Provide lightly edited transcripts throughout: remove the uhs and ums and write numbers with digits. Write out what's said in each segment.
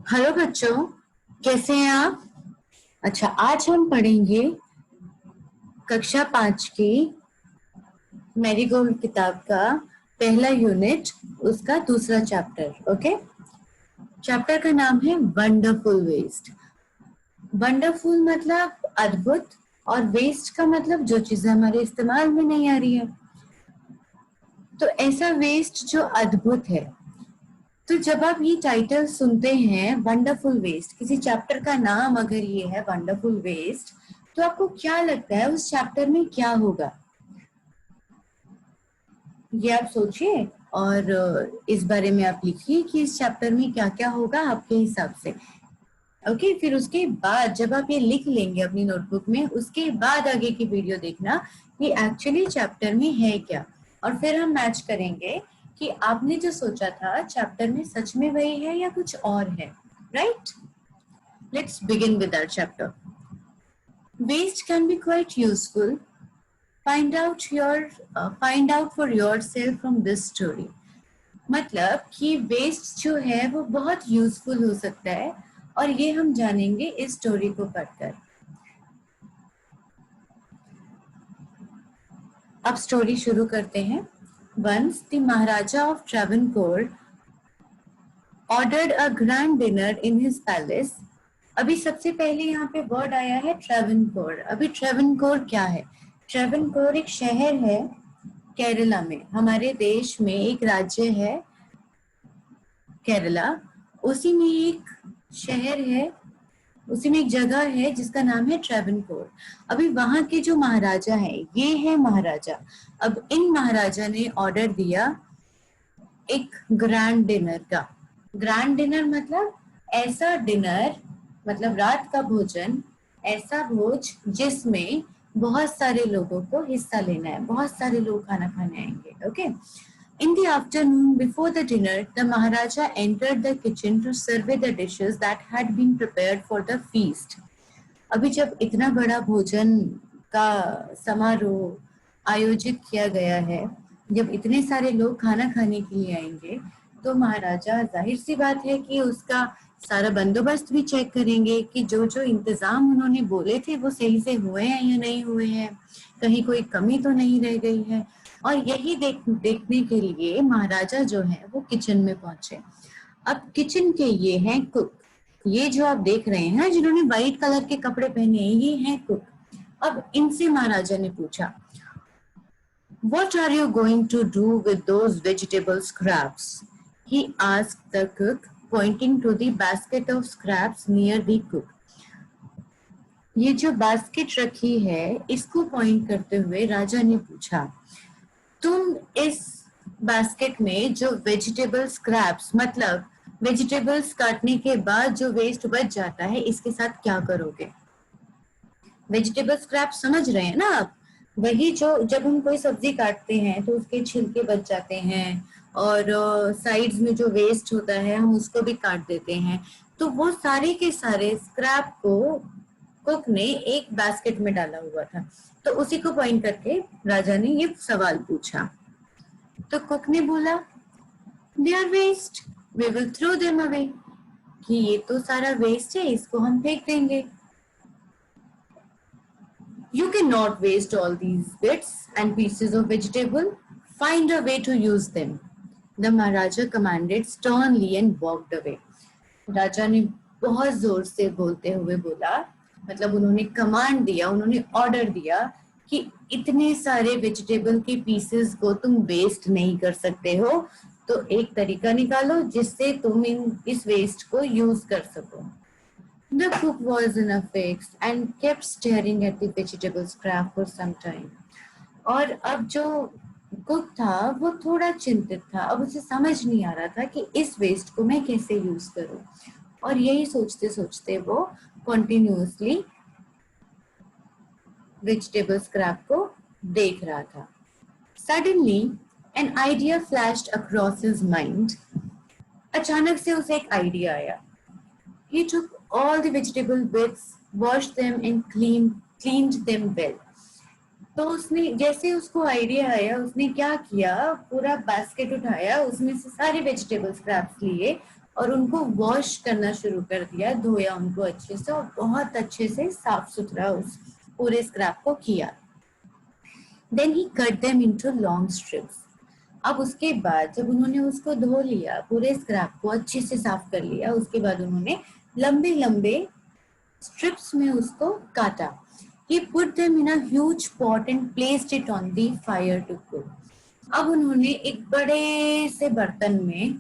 Hello बच्चों, कैसे हैं आप? अच्छा, आज हम पढ़ेंगे कक्षा 5 की मैरीगोल्ड किताब का पहला यूनिट, उसका दूसरा चैप्टर। ओके, चैप्टर का नाम है वंडरफुल वेस्ट। वंडरफुल मतलब अद्भुत, और वेस्ट का मतलब जो चीजें हमारे इस्तेमाल में नहीं आ रही है। तो ऐसा वेस्ट जो अद्भुत है। तो जब आप ये टाइटल सुनते हैं वंडरफुल वेस्ट, किसी चैप्टर का नाम अगर ये है वंडरफुल वेस्ट, तो आपको क्या लगता है उस चैप्टर में क्या होगा? ये आप सोचिए और इस बारे में आप लिखिए कि इस चैप्टर में क्या क्या होगा आपके हिसाब से। ओके, फिर उसके बाद जब आप ये लिख लेंगे अपनी नोटबुक में, उसके बाद आगे की वीडियो देखना कि एक्चुअली चैप्टर में है क्या, और फिर हम मैच करेंगे कि आपने जो सोचा था चैप्टर में सच में वही है या कुछ और है। Right, let's begin with our chapter. Waste can be quite useful, find out for yourself from this story। मतलब कि वेस्ट जो है वो बहुत यूजफुल हो सकता है, और ये हम जानेंगे इस स्टोरी को पढ़कर। अब स्टोरी शुरू करते हैं। Once the Maharaja of Travancore ordered a grand dinner in his palace. अभी सबसे पहले यहाँ पे वर्ड आया है ट्रेवनकोर। अभी ट्रेवनकोर क्या है? ट्रेवनकोर एक शहर है केरला में। हमारे देश में एक राज्य है केरला, उसी में एक शहर है, उसी में एक जगह है जिसका नाम है ट्रेवनकोर। अभी वहां के जो महाराजा है, ये है महाराजा। अब इन महाराजा ने ऑर्डर दिया एक ग्रैंड डिनर का। ग्रैंड डिनर मतलब ऐसा डिनर, मतलब रात का भोजन, ऐसा भोज जिसमें बहुत सारे लोगों को हिस्सा लेना है, बहुत सारे लोग खाना खाने आएंगे। Okay, in the afternoon before the dinner, the Maharaja entered the kitchen to survey the dishes that had been prepared for the feast। अभी जब इतना बड़ा भोजन का समारोह आयोजित किया गया है, जब इतने सारे लोग खाना खाने के लिए आएंगे, तो महाराजा जाहिर सी बात है कि उसका सारा बंदोबस्त भी चेक करेंगे कि जो जो इंतजाम उन्होंने बोले थे वो सही से हुए हैं या नहीं हुए हैं, कहीं कोई कमी तो नहीं रह गई है। और यही देखने के लिए महाराजा जो है वो किचन में पहुंचे। अब किचन के ये हैं कुक। ये जो आप देख रहे हैं जिन्होंने व्हाइट कलर के कपड़े पहने हैं, ये हैं कुक। अब इनसे महाराजा ने पूछा, What are you going to do with those vegetable scraps? He asked the cook, pointing to the basket of scraps near the cook। ये जो बास्केट रखी है, इसको पॉइंट करते हुए राजा ने पूछा, तुम इस बास्केट में जो वेजिटेबल स्क्रैप्स, मतलब वेजिटेबल्स काटने के बाद जो वेस्ट बच जाता है, इसके साथ क्या करोगे? वेजिटेबल स्क्रैप समझ रहे हैं ना आप? वही जो जब हम कोई सब्जी काटते हैं तो उसके छिलके बच जाते हैं, और साइड्स में जो वेस्ट होता है हम उसको भी काट देते हैं। तो वो सारे के सारे स्क्रैप को कुक ने एक बास्केट में डाला हुआ था। तो उसी को पॉइंट करके राजा ने ये सवाल पूछा। तो कुक ने बोला, they are waste, we will throw them away. कि ये तो सारा वेस्ट है, इसको हम फेंक देंगे। You cannot waste all these bits and pieces of vegetable. Find a way to use them। The Maharaja commanded sternly and walked away। राजा ने बहुत जोर से बोलते हुए बोला, मतलब उन्होंने कमांड दिया, उन्होंने ऑर्डर दिया कि इतने सारे वेजिटेबल के पीसेस को तुम वेस्ट नहीं कर सकते हो, तो एक तरीका निकालो जिससे तुम इस वेस्ट को यूज कर सको। The cook was in a fix and kept staring at the vegetable scrap for some time। और अब जो कुक था वो थोड़ा चिंतित था। अब उसे समझ नहीं आ रहा था कि इस वेस्ट को मैं कैसे यूज करूं, और यही सोचते सोचते वो कंटिन्यूअसली वेजिटेबल स्क्रैप को देख रहा था। Suddenly an idea flashed across his mind। अचानक से उसे एक आइडिया आया। He took all the vegetable bits, washed them and cleaned them well। तो उसने, जैसे उसको आइडिया आया, उसने क्या किया, पूरा बास्केट उठाया, उसमें से सारे वेजिटेबल स्क्रैप्स लिए और उनको वॉश करना शुरू कर दिया, धोया उनको अच्छे से और बहुत अच्छे से साफ सुथरा उस पूरे स्क्रैप को किया। Then he cut them into long strips. अब उसके बाद जब उन्होंने उसको धो लिया, पूरे स्क्रैप को अच्छे से साफ कर लिया, उसके बाद उन्होंने लंबे लंबे स्ट्रिप्स में उसको काटा। He put them in a huge pot and placed it on the fire to cook. अब उन्होंने एक बड़े से बर्तन में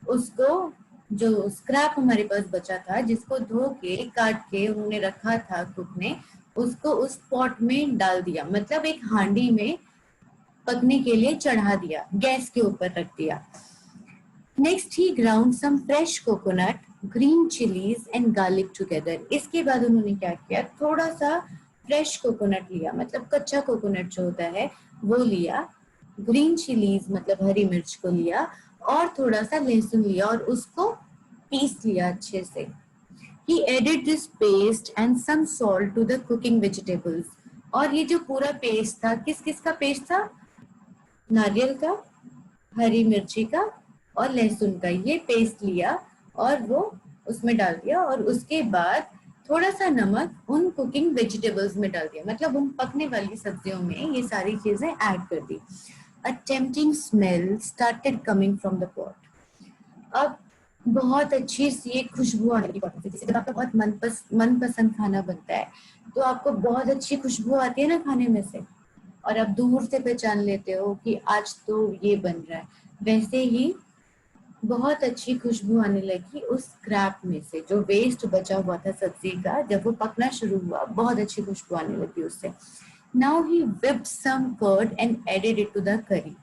उसको, जो स्क्रैप हमारे पास बचा था जिसको धो के काट के उन्होंने रखा था कुक ने, उसको उस पॉट में डाल दिया, मतलब एक हांडी में पकने के लिए चढ़ा दिया, गैस के ऊपर रख दिया। Next he ground some fresh coconut, green chilies and garlic together. इसके बाद उन्होंने क्या किया, थोड़ा सा फ्रेश कोकोनट लिया, मतलब कच्चा कोकोनट जो होता है वो लिया, ग्रीन चिलीज मतलब हरी मिर्च को लिया और थोड़ा सा लहसुन लिया और उसको पीस लिया अच्छे से। He added this paste and some salt to the cooking vegetables. और ये जो पूरा पेस्ट था, किस किस का पेस्ट था, नारियल का, हरी मिर्ची का और लहसुन का, ये पेस्ट लिया और वो उसमें डाल दिया और उसके बाद थोड़ा सा नमक उन कुकिंग वेजिटेबल्स में डाल दिया, मतलब उन पकने वाली सब्जियों में ये सारी चीजें ऐड कर दी। A tempting smell started coming from the pot. अब बहुत अच्छी सी एक खुशबू आने की बात है, जैसे आपका बहुत मनपसंद खाना बनता है तो आपको बहुत अच्छी खुशबू आती है ना खाने में से, और आप दूर से पहचान लेते हो कि आज तो ये बन रहा है। वैसे ही बहुत अच्छी खुशबू आने लगी उस स्क्रैप में से, जो वेस्ट बचा हुआ था सब्जी का, जब वो पकना शुरू हुआ बहुत अच्छी खुशबू आने लगी उससे। Now he whipped some curd and added it to the curry.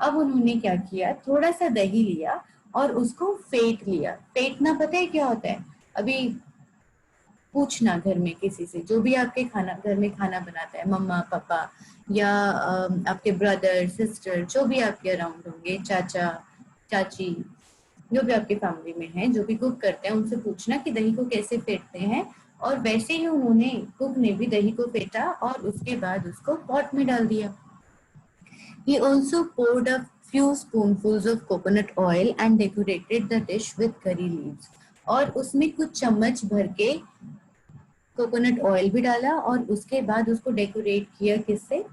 अब उन्होंने क्या किया, थोड़ा सा दही लिया और उसको फेंट लिया। फेंटना पता है क्या होता है? अभी पूछना घर में किसी से, जो भी आपके घर में खाना बनाता है, मम्मा पापा या आपके ब्रदर सिस्टर, जो भी आपके अराउंड होंगे, चाचा चाची, जो भी आपके फैमिली में है, जो भी कुक करते हैं, उनसे पूछना कि दही को कैसे फेंटते हैं। और वैसे ही उन्होंने, कुक ने भी दही को फेंटा और उसके बाद उसको पॉट में डाल दिया। He also poured a few spoonfuls of coconut oil and decorated the dish with curry leaves. और उसमें कुछ चम्मच भर के कोकोनट ऑयल भी डाला और उसके बाद उसको डेकोरेट किया किससे,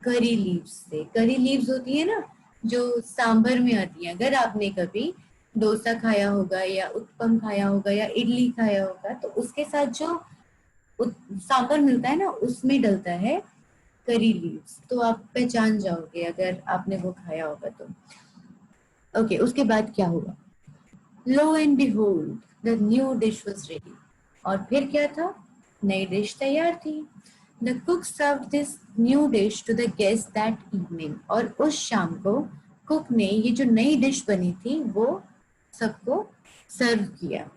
करी लीव्स से। करी लीव्स होती है ना जो सांभर में आती है, अगर आपने कभी डोसा खाया होगा या उत्पम खाया होगा या इडली खाया होगा तो उसके साथ जो सांभर मिलता है ना उसमें डलता है करी लीव्स, तो आप पहचान जाओगे अगर आपने वो खाया होगा तो। ओके, उसके बाद क्या हुआ, lo and behold the new dish was ready. और फिर क्या था, नई डिश तैयार थी। The cook served this new dish to the guest that evening. और उस शाम को कुक ने ये जो नई डिश बनी थी वो सबको सर्व किया।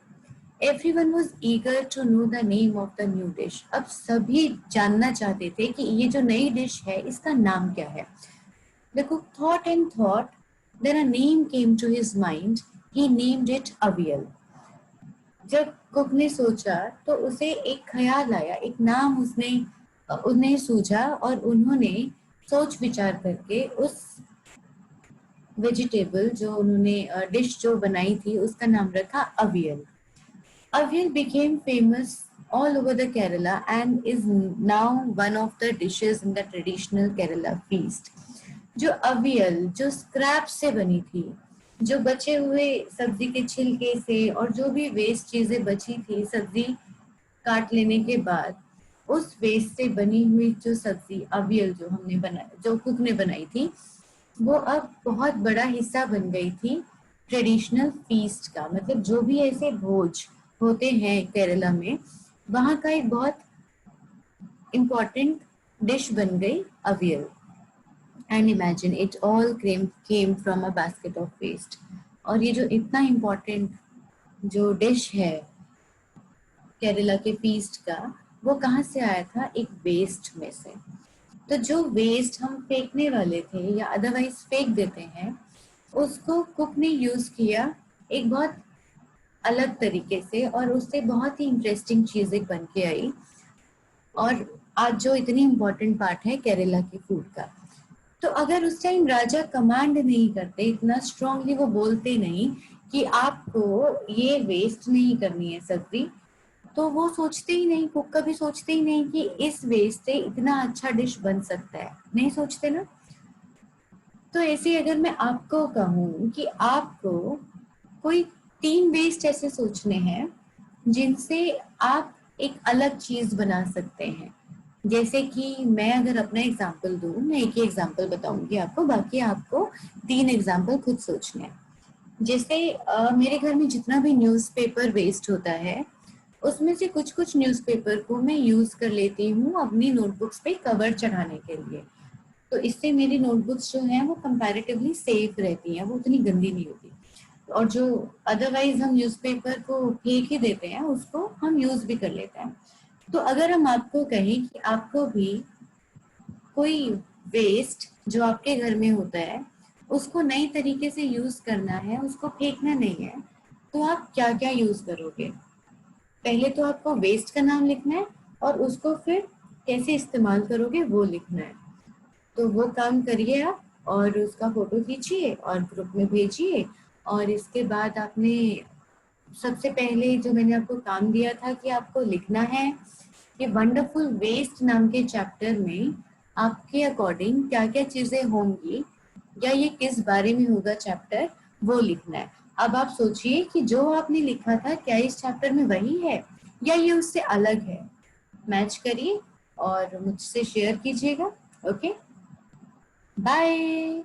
Everyone was eager to know the name of the new dish. अब सभी जानना चाहते थे कि ये जो नई डिश है इसका नाम क्या है। The cook thought and thought, then a name came to his mind. He named it Avial. जब कुक ने सोचा तो उसे एक ख्याल आया, एक नाम उन्हें सूझा और उन्होंने सोच विचार करके उस वेजिटेबल जो उन्होंने डिश जो बनाई थी उसका नाम रखा aviyal. Avial became famous all over the Kerala and is now one of the dishes in the traditional Kerala feast. जो अवियल जो स्क्रैप से बनी थी, जो बचे हुए सब्जी के छिलके से और जो भी वेस्ट चीजें बची थी सब्जी काट लेने के बाद, उस वेस्ट से बनी हुई जो सब्जी अवियल जो हमने बनाई, जो कुक ने बनाई थी, वो अब बहुत बड़ा हिस्सा बन गई थी ट्रेडिशनल फीस्ट का। मतलब जो भी ऐसे भोज होते हैं केरला में, वहां का एक बहुत इम्पोर्टेंट डिश बन गई avial. And imagine it all came from a basket of waste. और ये जो इतना इम्पोर्टेंट जो डिश है केरला के फीस्ट का, वो कहाँ से आया था, एक वेस्ट में से। तो जो वेस्ट हम फेंकने वाले थे या अदरवाइज फेंक देते हैं, उसको कुक ने यूज किया एक बहुत अलग तरीके से और उससे बहुत ही इंटरेस्टिंग चीजें बन के आई। और आज जो इतनी इम्पोर्टेंट पार्ट है केरला के फूड का। तो अगर उस टाइम राजा कमांड नहीं करते, इतना स्ट्रांगली वो बोलते नहीं कि आपको ये वेस्ट नहीं करनी है सब्जी, तो वो सोचते ही नहीं, कुक कभी सोचते ही नहीं कि इस वेस्ट से इतना अच्छा डिश बन सकता है, नहीं सोचते ना। तो ऐसे अगर मैं आपको कहूँ कि आपको कोई 3 वेस्ट ऐसे सोचने हैं जिनसे आप एक अलग चीज बना सकते हैं। जैसे कि मैं अगर अपना एग्जांपल दूं, मैं एक ही एग्जांपल बताऊंगी आपको, बाकी आपको 3 एग्जांपल खुद सोचने हैं। जैसे मेरे घर में जितना भी न्यूज़पेपर वेस्ट होता है, उसमें से कुछ कुछ न्यूज़पेपर को मैं यूज कर लेती हूँ अपनी नोटबुक्स पे कवर चढ़ाने के लिए। तो इससे मेरी नोटबुक्स जो हैं वो कंपैरेटिवली सेफ रहती हैं, वो उतनी गंदी नहीं होती। और जो अदरवाइज हम न्यूज़पेपर को फेंक ही देते हैं, उसको हम यूज भी कर लेते हैं। तो अगर हम आपको कहें कि आपको भी कोई वेस्ट जो आपके घर में होता है उसको नई तरीके से यूज करना है, उसको फेंकना नहीं है, तो आप क्या क्या यूज करोगे? पहले तो आपको वेस्ट का नाम लिखना है और उसको फिर कैसे इस्तेमाल करोगे वो लिखना है। तो वो काम करिए आप, और उसका फोटो खींचिए और ग्रुप में भेजिए। और इसके बाद आपने सबसे पहले जो मैंने आपको काम दिया था कि आपको लिखना है कि वंडरफुल वेस्ट नाम के चैप्टर में आपके अकॉर्डिंग क्या क्या चीजें होंगी, या ये किस बारे में होगा चैप्टर, वो लिखना है। अब आप सोचिए कि जो आपने लिखा था क्या इस चैप्टर में वही है या ये उससे अलग है। मैच करिए और मुझसे शेयर कीजिएगा। Okay, bye.